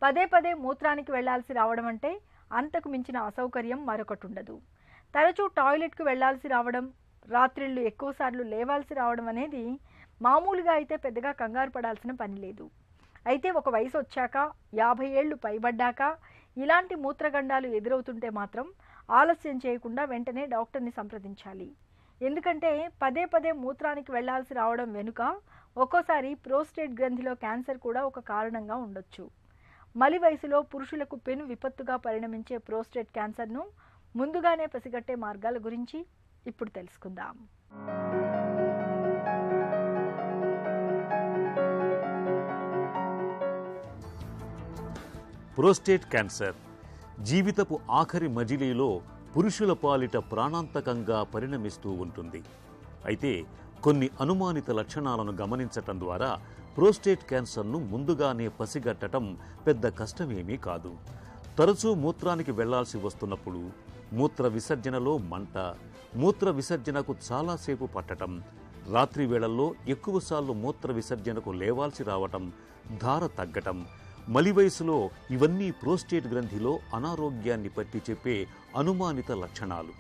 పదే పదే మూత్రానికి వెళ్లాల్సి రావడం అంటే అంతకు మించిన అసౌకర్యం మరొకటి ఉండదు. తరచూ టాయిలెట్కు వెళ్లాల్సి రావడం, రాత్రిళ్ళు ఎక్కువసార్లు లేవాల్సి రావడం అనేది మామూలుగా అయితే పెద్దగా కంగారు పడాల్సిన పని లేదు. అయితే ఒక వయసు వచ్చాక 50 ఏళ్లు పైబడ్డాక ఇలాంటి మూత్రగండాలు ఎదురవుతుంటే మాత్రం ఆలస్యం చేయకుండా వెంటనే డాక్టర్ని సంప్రదించాలి. ఎందుకంటే పదే పదే మూత్రానికి వెళ్లాల్సి రావడం వెనుక ఒక్కోసారి ప్రోస్టేట్ గ్రంథిలో క్యాన్సర్ కూడా ఒక కారణంగా ఉండొచ్చు. మలి వయసులో పురుషులకు పెను విపత్తుగా పరిణమించే ప్రోస్టేట్ క్యాన్సర్ను ముందుగానే పసిగట్టే మార్గాల గురించి ఇప్పుడు తెలుసుకుందాం. ప్రోస్టేట్ క్యాన్సర్ జీవితపు ఆఖరి మజిలీలో పురుషుల పాలిట ప్రాణాంతకంగా పరిణమిస్తూ ఉంటుంది. అయితే కొన్ని అనుమానిత లక్షణాలను గమనించటం ద్వారా ప్రోస్టేట్ క్యాన్సర్ను ముందుగానే పసిగట్టడం పెద్ద కష్టమేమీ కాదు. తరచూ మూత్రానికి వెళ్లాల్సి వస్తున్నప్పుడు, మూత్ర విసర్జనలో మంట, మూత్ర విసర్జనకు చాలాసేపు పట్టడం, రాత్రి వేళల్లో ఎక్కువసార్లు మూత్ర విసర్జనకు లేవాల్సి రావటం, ధార తగ్గటం, మలి వయసులో ఇవన్నీ ప్రోస్టేట్ గ్రంథిలో అనారోగ్యాన్ని పట్టి చెప్పే అనుమానిత లక్షణాలు.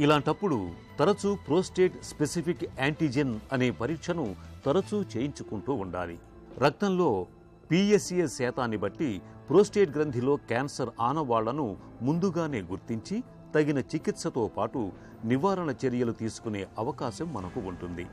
ఇలాంటప్పుడు తరచూ ప్రోస్టేట్ స్పెసిఫిక్ యాంటీజెన్ అనే పరీక్షను తరచూ చేయించుకుంటూ ఉండాలి. రక్తంలో PSA శాతాన్ని బట్టి ప్రోస్టేట్ గ్రంథిలో క్యాన్సర్ ఆనవాళ్లను ముందుగానే గుర్తించి తగిన చికిత్సతో పాటు నివారణ చర్యలు తీసుకునే అవకాశం మనకు ఉంటుంది.